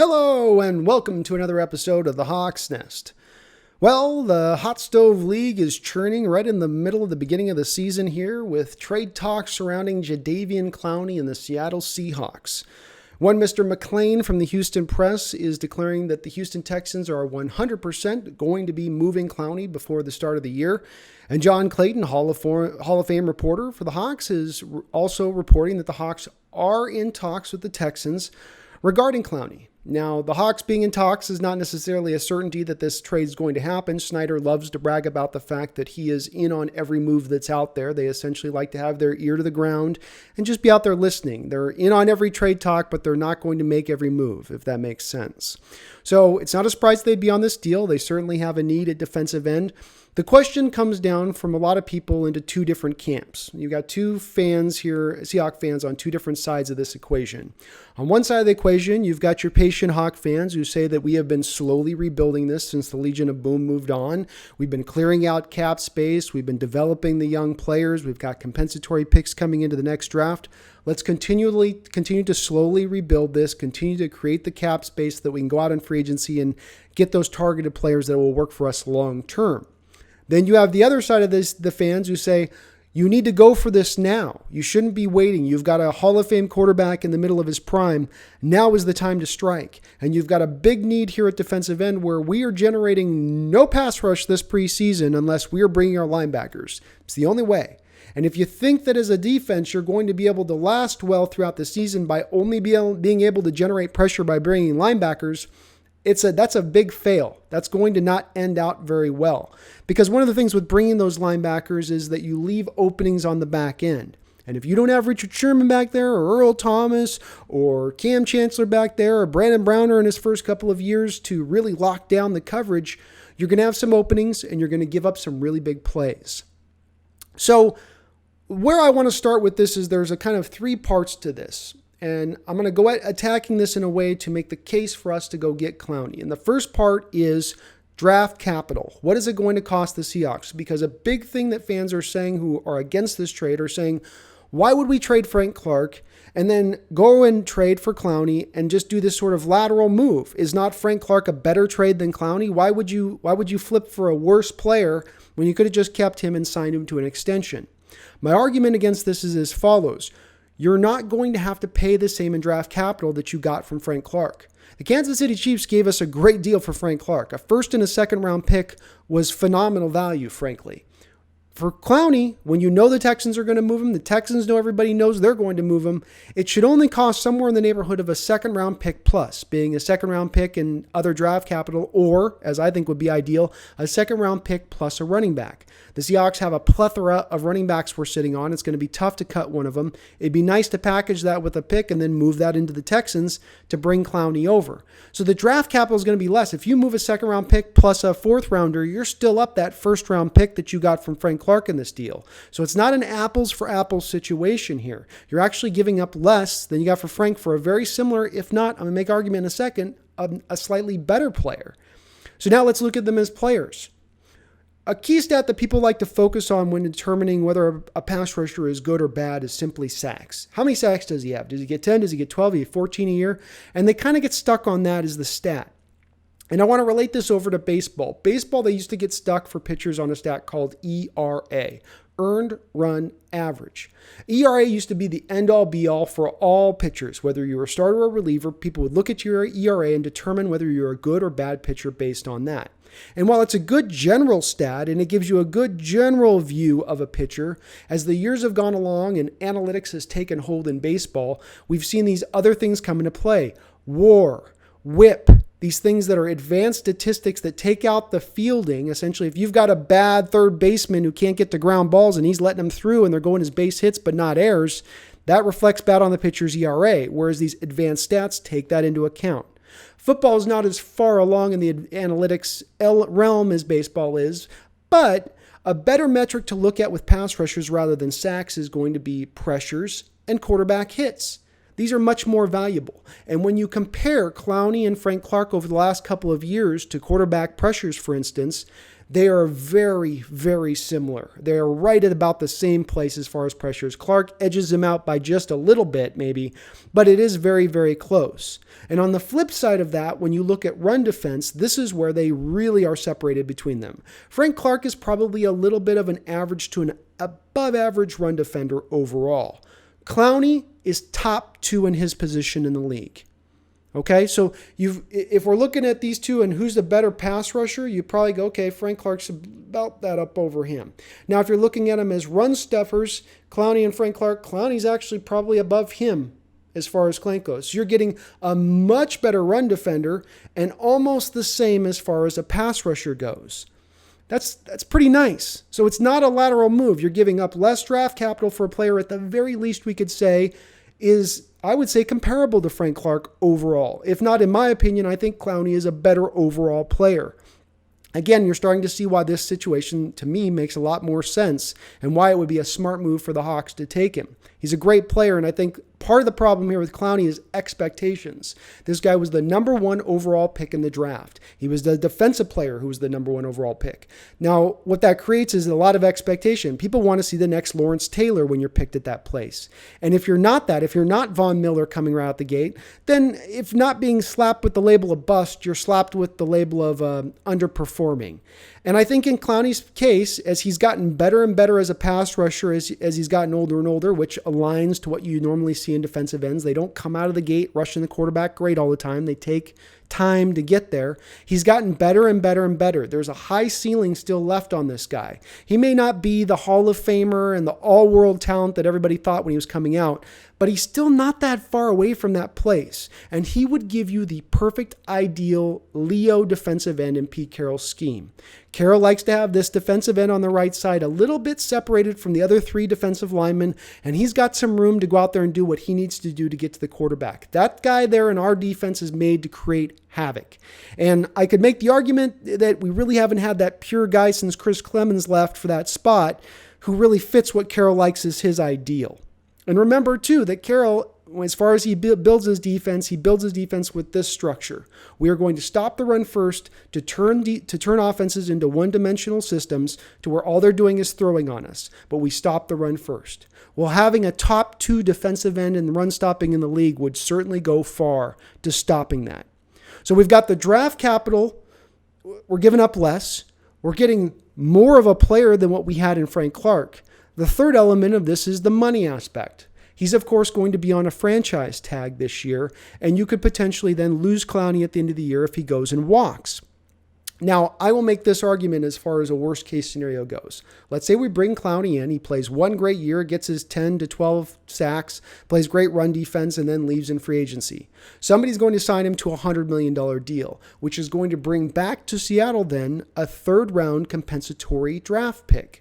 Hello and welcome to another episode of the Hawk's Nest. Well, the Hot Stove League is churning right in the middle of the beginning of the season here with trade talks surrounding Jadeveon Clowney and the Seattle Seahawks. One Mr. McLean from the Houston Press is declaring that the Houston Texans are 100% going to be moving Clowney before the start of the year. And John Clayton, Hall of Fame reporter for the Hawks, is also reporting that the Hawks are in talks with the Texans regarding Clowney. Now, the Hawks being in talks is not necessarily a certainty that this trade is going to happen. Snyder loves to brag about the fact that he is in on every move that's out there. They essentially like to have their ear to the ground and just be out there listening. They're in on every trade talk, but they're not going to make every move, if that makes sense. So it's not a surprise they'd be on this deal. They certainly have a need at defensive end. The question comes down from a lot of people into two different camps. You've got two fans here, Seahawks fans, on two different sides of this equation. On one side of the equation, you've got your patient Hawk fans who say that we have been slowly rebuilding this since the Legion of Boom moved on. We've been clearing out cap space. We've been developing the young players. We've got compensatory picks coming into the next draft. Let's continue to slowly rebuild this, continue to create the cap space so that we can go out in free agency and get those targeted players that will work for us long term. Then you have the other side of this, the fans who say, you need to go for this now. You shouldn't be waiting. You've got a Hall of Fame quarterback in the middle of his prime. Now is the time to strike. And you've got a big need here at defensive end where we are generating no pass rush this preseason unless we are bringing our linebackers. It's the only way. And if you think that as a defense, you're going to be able to last well throughout the season by only being able to generate pressure by bringing linebackers, that's a big fail. That's going to not end out very well. Because one of the things with bringing those linebackers is that you leave openings on the back end. And if you don't have Richard Sherman back there, or Earl Thomas, or Cam Chancellor back there, or Brandon Browner in his first couple of years to really lock down the coverage, you're going to have some openings and you're going to give up some really big plays. So where I want to start with this is there's a kind of three parts to this. And I'm going to go at attacking this in a way to make the case for us to go get Clowney. And the first part is draft capital. What is it going to cost the Seahawks? Because a big thing that fans are saying who are against this trade are saying, why would we trade Frank Clark and then go and trade for Clowney and just do this sort of lateral move? Is not Frank Clark a better trade than Clowney? Why would you flip for a worse player when you could have just kept him and signed him to an extension? My argument against this is as follows. You're not going to have to pay the same in draft capital that you got from Frank Clark. The Kansas City Chiefs gave us a great deal for Frank Clark. A first and a second round pick was phenomenal value, frankly. For Clowney, when you know the Texans are going to move him, the Texans know everybody knows they're going to move him, it should only cost somewhere in the neighborhood of a second round pick plus, being a second round pick and other draft capital, or, as I think would be ideal, a second round pick plus a running back. The Seahawks have a plethora of running backs we're sitting on. It's going to be tough to cut one of them. It'd be nice to package that with a pick and then move that into the Texans to bring Clowney over. So the draft capital is going to be less. If you move a second round pick plus a fourth rounder, you're still up that first round pick that you got from Frank Clark in this deal. So it's not an apples for apples situation here. You're actually giving up less than you got for Frank for a very similar, if not, I'm going to make argument in a second, a slightly better player. So now let's look at them as players. A key stat that people like to focus on when determining whether a pass rusher is good or bad is simply sacks. How many sacks does he have? Does he get 10? Does he get 12? Does he get 14 a year? And they kind of get stuck on that as the stat. And I want to relate this over to baseball. Baseball, they used to get stuck for pitchers on a stat called ERA, earned run average. ERA used to be the end-all be-all for all pitchers. Whether you were a starter or reliever, people would look at your ERA and determine whether you're a good or bad pitcher based on that. And while it's a good general stat and it gives you a good general view of a pitcher, as the years have gone along and analytics has taken hold in baseball, we've seen these other things come into play. WAR, WHIP, these things that are advanced statistics that take out the fielding. Essentially, if you've got a bad third baseman who can't get to ground balls and he's letting them through and they're going as base hits but not errors, that reflects bad on the pitcher's ERA, whereas these advanced stats take that into account. Football is not as far along in the analytics realm as baseball is, but a better metric to look at with pass rushers rather than sacks is going to be pressures and quarterback hits. These are much more valuable. And when you compare Clowney and Frank Clark over the last couple of years to quarterback pressures, for instance, They are very, very similar. They are right at about the same place as far as pressures. Clark edges him out by just a little bit, maybe, but it is very, very close. And on the flip side of that, when you look at run defense, this is where they really are separated between them. Frank Clark is probably a little bit of an average to an above average run defender overall. Clowney is top 2 in his position in the league. Okay, so if we're looking at these two and who's the better pass rusher, you probably go, okay, Frank Clark's about that up over him. Now, if you're looking at them as run stuffers, Clowney and Frank Clark, Clowney's actually probably above him as far as Clank goes. So you're getting a much better run defender and almost the same as far as a pass rusher goes. That's pretty nice. So it's not a lateral move. You're giving up less draft capital for a player at the very least we could say is, I would say, comparable to Frank Clark overall. If not, in my opinion, I think Clowney is a better overall player. Again, you're starting to see why this situation, to me, makes a lot more sense and why it would be a smart move for the Hawks to take him. He's a great player, and I think part of the problem here with Clowney is expectations. This guy was the number 1 overall pick in the draft. He was the defensive player who was the number 1 overall pick. Now, what that creates is a lot of expectation. People want to see the next Lawrence Taylor when you're picked at that place. And if you're not that, if you're not Von Miller coming right out the gate, then if not being slapped with the label of bust, you're slapped with the label of underperforming. And I think in Clowney's case, as he's gotten better and better as a pass rusher, as he's gotten older and older, which aligns to what you normally see in defensive ends, they don't come out of the gate rushing the quarterback great all the time. They take time to get there. He's gotten better and better and better. There's a high ceiling still left on this guy. He may not be the Hall of Famer and the all-world talent that everybody thought when he was coming out, but he's still not that far away from that place. And he would give you the perfect ideal Leo defensive end in Pete Carroll's scheme. Carroll likes to have this defensive end on the right side a little bit separated from the other 3 defensive linemen, and he's got some room to go out there and do what he needs to do to get to the quarterback. That guy there in our defense is made to create havoc. And I could make the argument that we really haven't had that pure guy since Chris Clemens left for that spot who really fits what Carroll likes as his ideal. And remember, too, that Carroll, as far as he builds his defense with this structure. We are going to stop the run first to turn offenses into one-dimensional systems to where all they're doing is throwing on us, but we stop the run first. Well, having a top 2 defensive end and run stopping in the league would certainly go far to stopping that. So we've got the draft capital. We're giving up less. We're getting more of a player than what we had in Frank Clark. The third element of this is the money aspect. He's, of course, going to be on a franchise tag this year, and you could potentially then lose Clowney at the end of the year if he goes and walks. Now, I will make this argument as far as a worst-case scenario goes. Let's say we bring Clowney in. He plays one great year, gets his 10 to 12 sacks, plays great run defense, and then leaves in free agency. Somebody's going to sign him to a $100 million deal, which is going to bring back to Seattle then a third-round compensatory draft pick.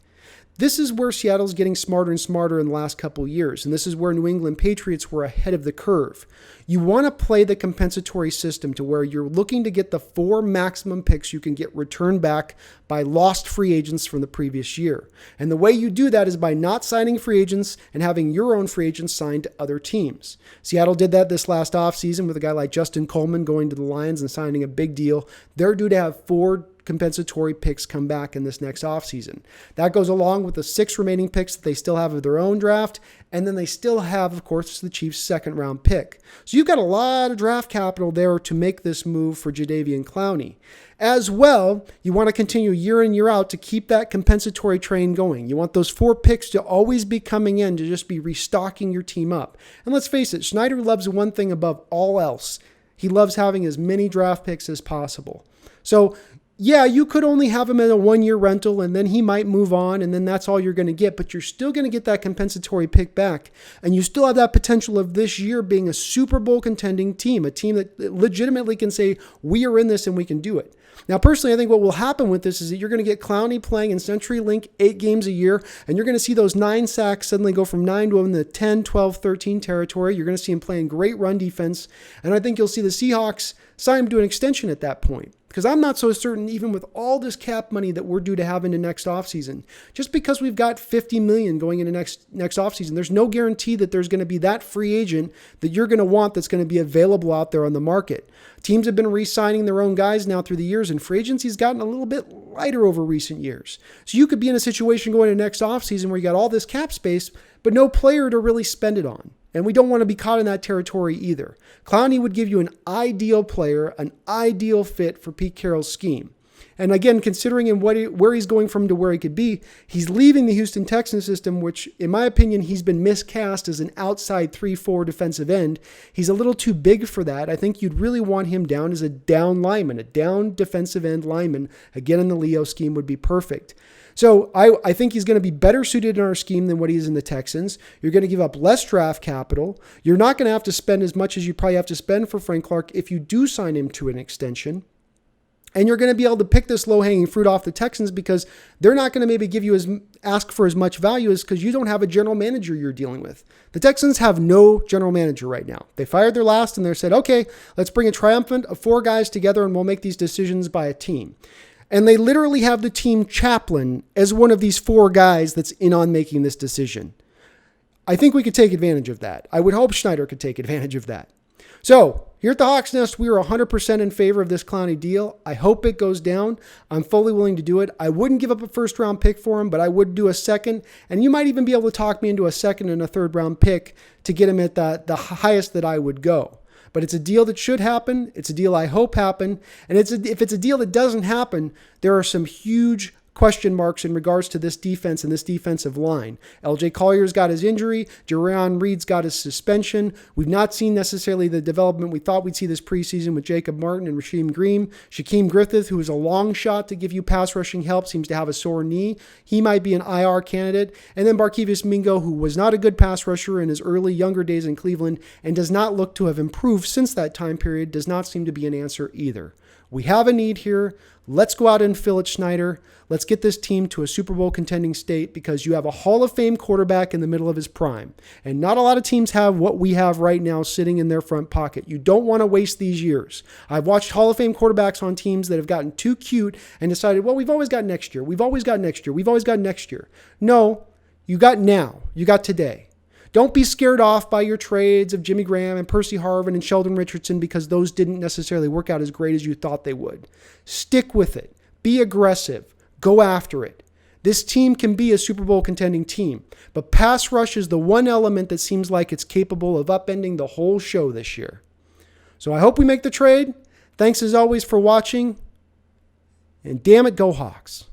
This is where Seattle's getting smarter and smarter in the last couple of years, and this is where New England Patriots were ahead of the curve. You want to play the compensatory system to where you're looking to get the 4 maximum picks you can get returned back by lost free agents from the previous year. And the way you do that is by not signing free agents and having your own free agents signed to other teams. Seattle did that this last offseason with a guy like Justin Coleman going to the Lions and signing a big deal. They're due to have 4 compensatory picks come back in this next offseason. That goes along with the 6 remaining picks that they still have of their own draft, and then they still have, of course, the Chiefs' second-round pick. So you've got a lot of draft capital there to make this move for Jadeveon Clowney. As well, you want to continue year in, year out to keep that compensatory train going. You want those 4 picks to always be coming in to just be restocking your team up. And let's face it, Schneider loves one thing above all else. He loves having as many draft picks as possible. So yeah, you could only have him in a 1-year rental and then he might move on and then that's all you're going to get, but you're still going to get that compensatory pick back. And you still have that potential of this year being a Super Bowl contending team, a team that legitimately can say, we are in this and we can do it. Now, personally, I think what will happen with this is that you're going to get Clowney playing in CenturyLink 8 games a year, and you're going to see those 9 sacks suddenly go from 9 to in the 10, 12, 13 territory. You're going to see him playing great run defense, and I think you'll see the Seahawks sign him to an extension at that point. Because I'm not so certain, even with all this cap money that we're due to have into next offseason, just because we've got $50 million going into next offseason, there's no guarantee that there's going to be that free agent that you're going to want that's going to be available out there on the market. Teams have been re-signing their own guys now through the years, and free agency's gotten a little bit lighter over recent years. So you could be in a situation going into next offseason where you got all this cap space, but no player to really spend it on. And we don't want to be caught in that territory either. Clowney would give you an ideal player, an ideal fit for Pete Carroll's scheme. And again, considering where he's going from to where he could be, he's leaving the Houston Texans system, which in my opinion, he's been miscast as an outside 3-4 defensive end. He's a little too big for that. I think you'd really want him down as a down lineman, a down defensive end lineman. Again, in the Leo scheme would be perfect. So I think he's going to be better suited in our scheme than what he is in the Texans. You're going to give up less draft capital. You're not going to have to spend as much as you probably have to spend for Frank Clark if you do sign him to an extension. And you're going to be able to pick this low-hanging fruit off the Texans because they're not going to maybe give you ask for as much value as because you don't have a general manager you're dealing with. The Texans have no general manager right now. They fired their last and they said, okay, let's bring a triumphant of 4 guys together and we'll make these decisions by a team. And they literally have the team chaplain as one of these 4 guys that's in on making this decision. I think we could take advantage of that. I would hope Schneider could take advantage of that. So here at the Hawks Nest, we are 100% in favor of this Clowney deal. I hope it goes down. I'm fully willing to do it. I wouldn't give up a first-round pick for him, but I would do a second. And you might even be able to talk me into a second and a third-round pick to get him at the highest that I would go. But it's a deal that should happen. It's a deal I hope happen. And if it's a deal that doesn't happen, there are some huge question marks in regards to this defense and this defensive line. LJ Collier's got his injury. Jerron Reed's got his suspension. We've not seen necessarily the development we thought we'd see this preseason with Jacob Martin and Rasheem Green. Shaquem Griffith, who is a long shot to give you pass rushing help, seems to have a sore knee. He might be an IR candidate. And then Barkevious Mingo, who was not a good pass rusher in his early, younger days in Cleveland and does not look to have improved since that time period, does not seem to be an answer either. We have a need here. Let's go out and fill it, Schneider. Let's get this team to a Super Bowl contending state because you have a Hall of Fame quarterback in the middle of his prime. And not a lot of teams have what we have right now sitting in their front pocket. You don't want to waste these years. I've watched Hall of Fame quarterbacks on teams that have gotten too cute and decided, well, we've always got next year. We've always got next year. We've always got next year. No, you got now. You got today. Don't be scared off by your trades of Jimmy Graham and Percy Harvin and Sheldon Richardson because those didn't necessarily work out as great as you thought they would. Stick with it. Be aggressive. Go after it. This team can be a Super Bowl contending team, but pass rush is the one element that seems like it's capable of upending the whole show this year. So I hope we make the trade. Thanks as always for watching, and damn it, go Hawks.